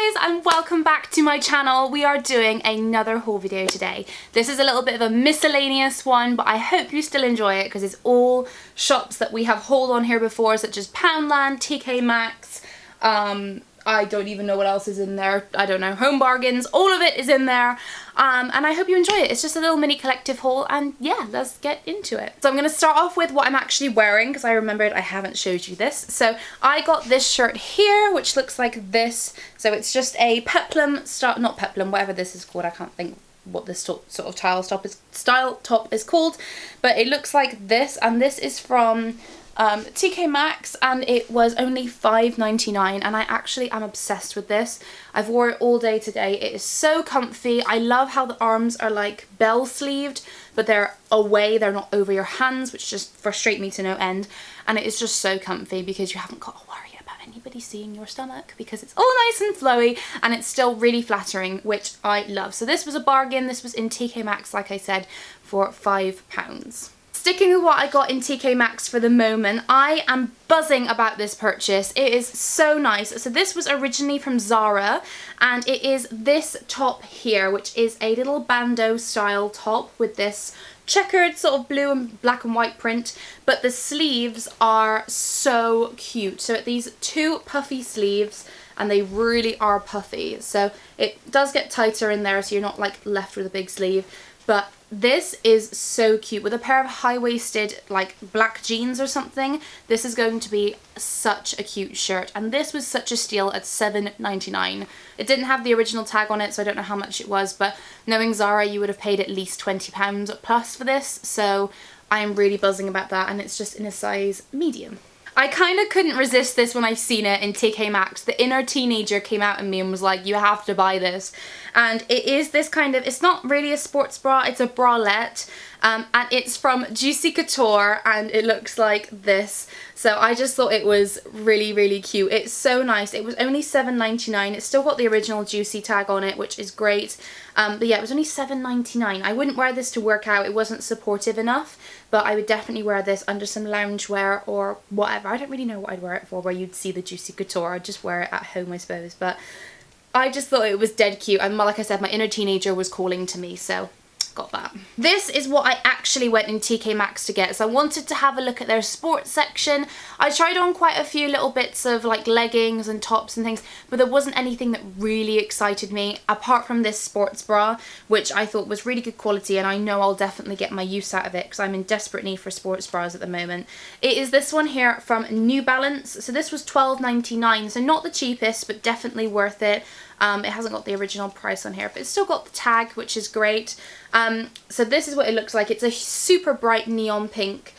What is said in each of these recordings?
Hi guys and welcome back to my channel. We are doing another haul video today. This is a little bit of a miscellaneous one, but I hope you still enjoy it because it's all shops that we have hauled on here before, such as Poundland, TK Maxx, I don't even know what else is in there. I don't know, Home Bargains, all of it is in there. And I hope you enjoy it. It's just a little mini collective haul and yeah, let's get into it. So I'm going to start off with what I'm actually wearing because I remembered I haven't showed you this. So I got this shirt here, which looks like this. So it's just a peplum style, not peplum, whatever this is called. I can't think what this sort of style top is called, but it looks like this, and this is from TK Maxx, and it was only $5.99, and I actually am obsessed with this. I've wore it all day today. It is so comfy. I love how the arms are like bell sleeved, but they're away, they're not over your hands, which just frustrate me to no end. And it is just so comfy because you haven't got to worry about anybody seeing your stomach because it's all nice and flowy and it's still really flattering, which I love. So this was a bargain. This was in TK Maxx, like I said, for £5. Sticking with what I got in TK Maxx for the moment, I am buzzing about this purchase. It is so nice. So this was originally from Zara, and it is this top here, which is a little bandeau style top with this checkered sort of blue and black and white print, but the sleeves are so cute. So these two puffy sleeves, and they really are puffy. So it does get tighter in there, so you're not like left with a big sleeve, but this is so cute. With a pair of high-waisted like black jeans or something, this is going to be such a cute shirt, and this was such a steal at $7.99. It didn't have the original tag on it, so I don't know how much it was, but knowing Zara, you would have paid at least £20 plus for this, so I am really buzzing about that, and it's just in a size medium. I kind of couldn't resist this when I seen it in TK Maxx. The inner teenager came out in me and was like, you have to buy this. And it is this kind of, it's not really a sports bra, it's a bralette. And it's from Juicy Couture, and it looks like this. So I just thought it was really, really cute. It's so nice. It was only $7.99. It's still got the original Juicy tag on it, which is great. But yeah, it was only $7.99. I wouldn't wear this to work out. It wasn't supportive enough, but I would definitely wear this under some loungewear or whatever. I don't really know what I'd wear it for, where you'd see the Juicy Couture. I'd just wear it at home, I suppose. But I just thought it was dead cute. And like I said, my inner teenager was calling to me, so got that. This is what I actually went in TK Maxx to get. So I wanted to have a look at their sports section. I tried on quite a few little bits of like leggings and tops and things, but there wasn't anything that really excited me apart from this sports bra, which I thought was really good quality, and I know I'll definitely get my use out of it because I'm in desperate need for sports bras at the moment. It is this one here from New Balance. So this was $12.99, so not the cheapest, but definitely worth it. It hasn't got the original price on here, but it's still got the tag, which is great. So this is what it looks like. It's a super bright neon pink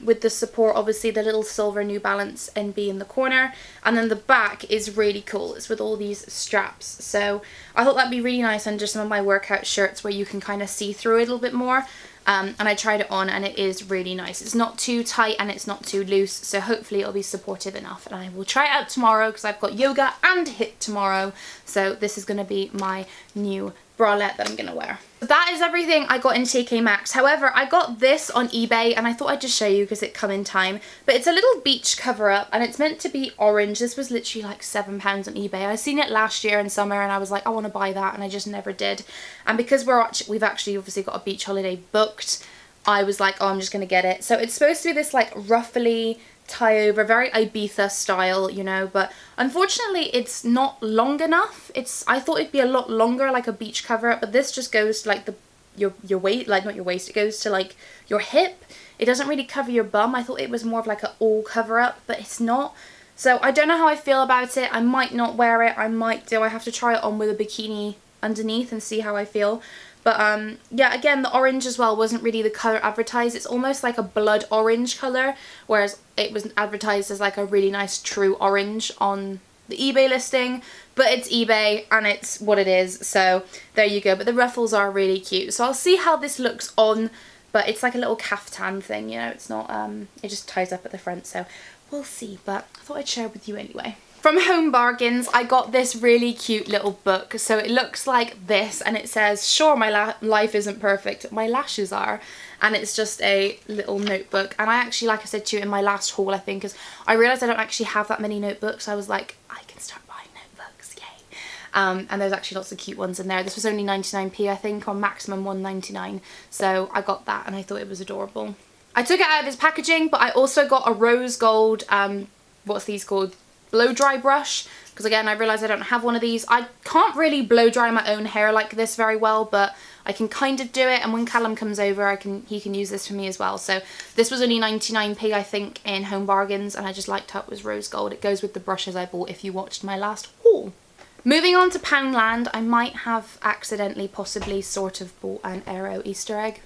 with the support, obviously the little silver New Balance NB in the corner, and then the back is really cool. It's with all these straps. So I thought that'd be really nice under some of my workout shirts where you can kind of see through it a little bit more. And I tried it on and it is really nice. It's not too tight and it's not too loose, so hopefully it'll be supportive enough. And I will try it out tomorrow because I've got yoga and HIIT tomorrow, so this is going to be my new bralette that I'm going to wear. So that is everything I got in TK Maxx. However, I got this on eBay and I thought I'd just show you because it come in time. But it's a little beach cover up and it's meant to be orange. This was literally like £7 on eBay. I seen it last year in summer and I was like, I want to buy that, and I just never did. And because we've actually obviously got a beach holiday booked, I was like, oh, I'm just going to get it. So it's supposed to be this like ruffly tie over, very Ibiza style, you know, but unfortunately it's not long enough. I thought it'd be a lot longer, like a beach cover up, but this just goes to like your waist, like not your waist, it goes to like your hip. It doesn't really cover your bum. I thought it was more of like an all cover up, but it's not. So I don't know how I feel about it. I might not wear it, I might do. I have to try it on with a bikini underneath and see how I feel. But yeah, again, the orange as well wasn't really the colour advertised. It's almost like a blood orange colour, whereas it was advertised as like a really nice true orange on the eBay listing. But it's eBay and it's what it is, so there you go. But the ruffles are really cute. So I'll see how this looks on, but it's like a little caftan thing, you know, it's not, it just ties up at the front, so we'll see. But I thought I'd share with you anyway. From Home Bargains, I got this really cute little book. So it looks like this, and it says, sure, my life isn't perfect, my lashes are. And it's just a little notebook. And I actually, like I said to you in my last haul, I think, because I realised I don't actually have that many notebooks. I was like, I can start buying notebooks, yay. and there's actually lots of cute ones in there. This was only 99p I think, or maximum 1.99, so I got that and I thought it was adorable. I took it out of its packaging, but I also got a rose gold, what's these called? Blow dry brush, because again I realised I don't have one of these. I can't really blow dry my own hair like this very well, but I can kind of do it, and when Callum comes over he can use this for me as well. So this was only 99p I think in Home Bargains, and I just liked how it was rose gold. It goes with the brushes I bought if you watched my last haul. Moving on to Poundland, I might have accidentally possibly sort of bought an Aero Easter egg.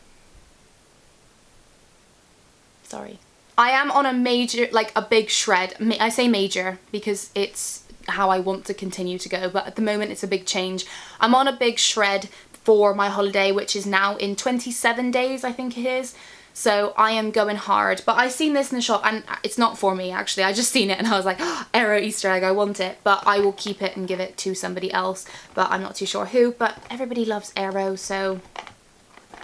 Sorry. I am on a major, like a big shred. I say major because it's how I want to continue to go, but at the moment it's a big change. I'm on a big shred for my holiday, which is now in 27 days, I think it is. So I am going hard, but I seen this in the shop and it's not for me actually. I just seen it and I was like, oh, Aero Easter egg, I want it, but I will keep it and give it to somebody else, but I'm not too sure who. But everybody loves Aero, so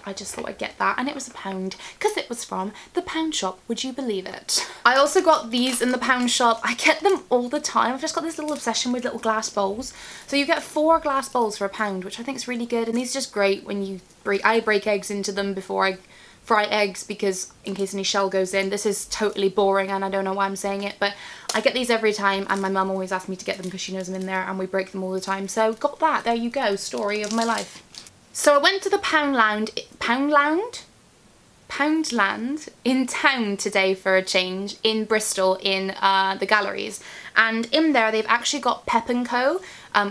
I just thought I'd get that, and it was £1 because it was from the Pound shop, would you believe it? I also got these in the Pound shop. I get them all the time. I've just got this little obsession with little glass bowls. So you get 4 glass bowls for £1, which I think is really good, and these are just great when you I break eggs into them before I fry eggs, because in case any shell goes in. This is totally boring and I don't know why I'm saying it, but I get these every time, and my mum always asks me to get them because she knows I'm in there, and we break them all the time. So got that, there you go, story of my life. So I went to the Poundland in town today for a change, in Bristol, in the galleries, and in there they've actually got Pep & Co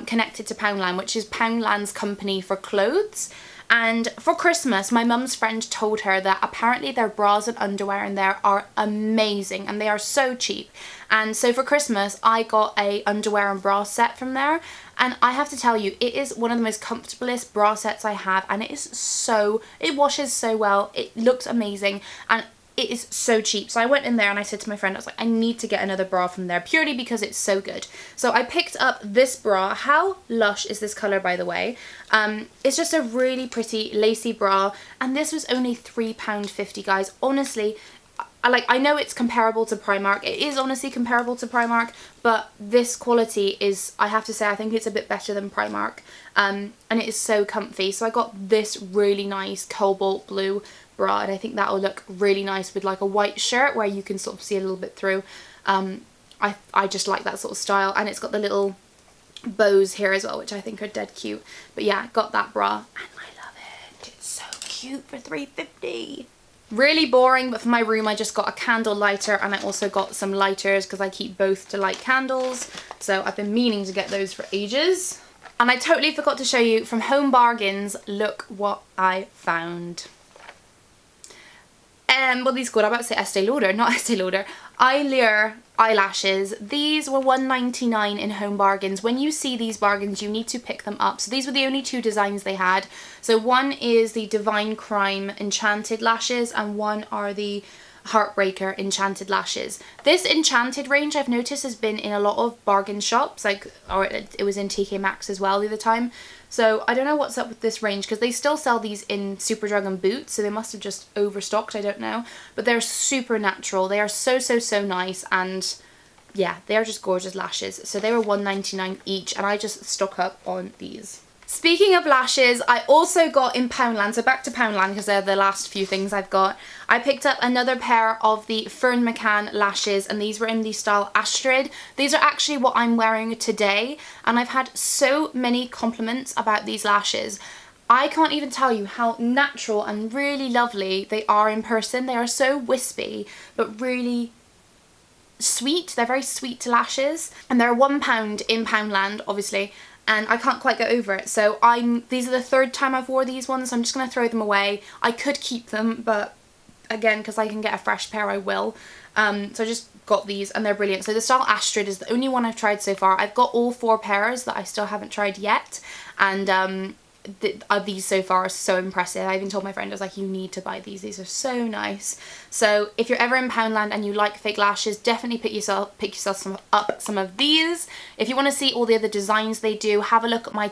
connected to Poundland, which is Poundland's company for clothes. And for Christmas, my mum's friend told her that apparently their bras and underwear in there are amazing and they are so cheap. And so for Christmas, I got a underwear and bra set from there. And I have to tell you, it is one of the most comfortablest bra sets I have. And it washes so well. It looks amazing. And it is so cheap. So I went in there and I said to my friend, I was like, I need to get another bra from there purely because it's so good. So I picked up this bra. How lush is this colour, by the way? It's just a really pretty lacy bra, and this was only £3.50, guys. Honestly, I know it's comparable to Primark. It is honestly comparable to Primark, but this quality is, I have to say, I think it's a bit better than Primark. And it is so comfy. So I got this really nice cobalt blue bra, and I think that will look really nice with like a white shirt where you can sort of see a little bit through. I just like that sort of style, and it's got the little bows here as well, which I think are dead cute. But yeah, got that bra and I love it. It's so cute for £3.50. Really boring, but for my room I just got a candle lighter, and I also got some lighters because I keep both to light candles. So I've been meaning to get those for ages. And I totally forgot to show you from Home Bargains, look what I found. What these called? I'm about to say Estee Lauder, not Estee Lauder. Eyelashes. These were $1.99 in Home Bargains. When you see these bargains, you need to pick them up. So these were the only 2 designs they had. So one is the Divine Crime Enchanted Lashes, and one are the Heartbreaker Enchanted Lashes. This Enchanted range I've noticed has been in a lot of bargain shops, or it was in TK Maxx as well the other time. So I don't know what's up with this range, because they still sell these in Superdrug and Boots, so they must have just overstocked, I don't know. But they're super natural. They are so nice, and yeah, they are just gorgeous lashes. So they were $1.99 each, and I just stock up on these. Speaking of lashes, I also got in Poundland, so back to Poundland because they're the last few things I've got. I picked up another pair of the Fern McCann lashes, and these were in the style Astrid. These are actually what I'm wearing today, and I've had so many compliments about these lashes. I can't even tell you how natural and really lovely they are in person. They are so wispy, but really sweet. They're very sweet lashes, and they're £1 in Poundland, obviously. And I can't quite get over it. So these are the 3rd time I've wore these ones, so I'm just going to throw them away. I could keep them, but again, because I can get a fresh pair, I will. So I just got these, and they're brilliant. So the style Astrid is the only one I've tried so far. I've got all 4 pairs that I still haven't tried yet, and these so far are so impressive. I even told my friend, I was like, you need to buy these. These are so nice. So if you're ever in Poundland and you like fake lashes, definitely pick yourself some of these. If you want to see all the other designs they do, have a look at my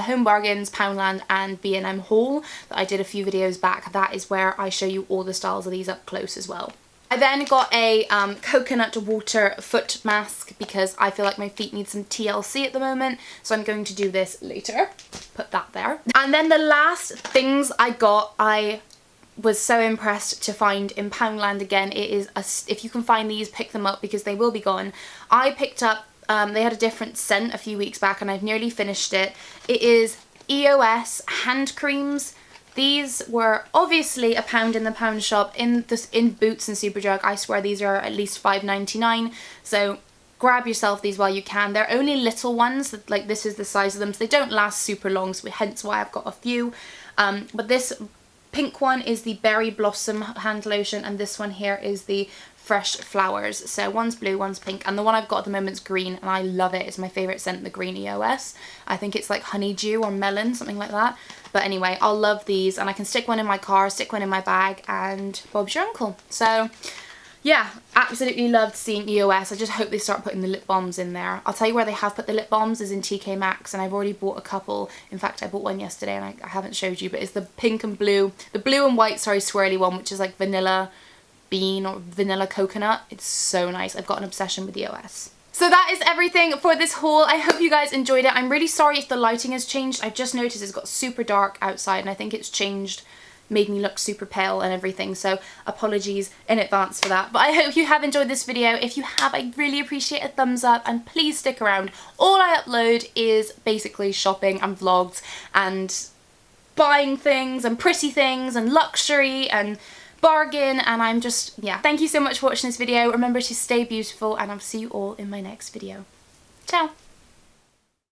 Home Bargains, Poundland and B&M haul that I did a few videos back. That is where I show you all the styles of these up close as well. I then got a coconut water foot mask because I feel like my feet need some TLC at the moment, so I'm going to do this later. Put that there. And then the last things I got, I was so impressed to find in Poundland again. It is, if you can find these, pick them up because they will be gone. I picked up, they had a different scent a few weeks back and I've nearly finished it. It is EOS hand creams. These were obviously £1 in the pound shop, in Boots and Superdrug. I swear these are at least $5.99, so grab yourself these while you can. They're only little ones, like this is the size of them, so they don't last super long, so hence why I've got a few. But this pink one is the Berry Blossom hand lotion, and this one here is the Fresh Flowers. So one's blue, one's pink, and the one I've got at the moment is green, and I love it. It's my favourite scent, the green EOS. I think it's like honeydew or melon, something like that. But anyway, I'll love these, and I can stick one in my car, stick one in my bag, and Bob's your uncle. So yeah, absolutely loved seeing EOS. I just hope they start putting the lip balms in there. I'll tell you where they have put the lip balms is in TK Maxx, and I've already bought a couple. In fact, I bought one yesterday and I haven't showed you, but it's the pink and blue, the blue and white, sorry, swirly one, which is like vanilla bean or vanilla coconut. It's so nice. I've got an obsession with EOS. So that is everything for this haul. I hope you guys enjoyed it. I'm really sorry if the lighting has changed. I've just noticed it's got super dark outside and I think it's changed, made me look super pale and everything, so apologies in advance for that. But I hope you have enjoyed this video. If you have, I really appreciate a thumbs up, and please stick around. All I upload is basically shopping and vlogs and buying things and pretty things and luxury and bargain, and I'm just, yeah. Thank you so much for watching this video. Remember to stay beautiful, and I'll see you all in my next video. Ciao!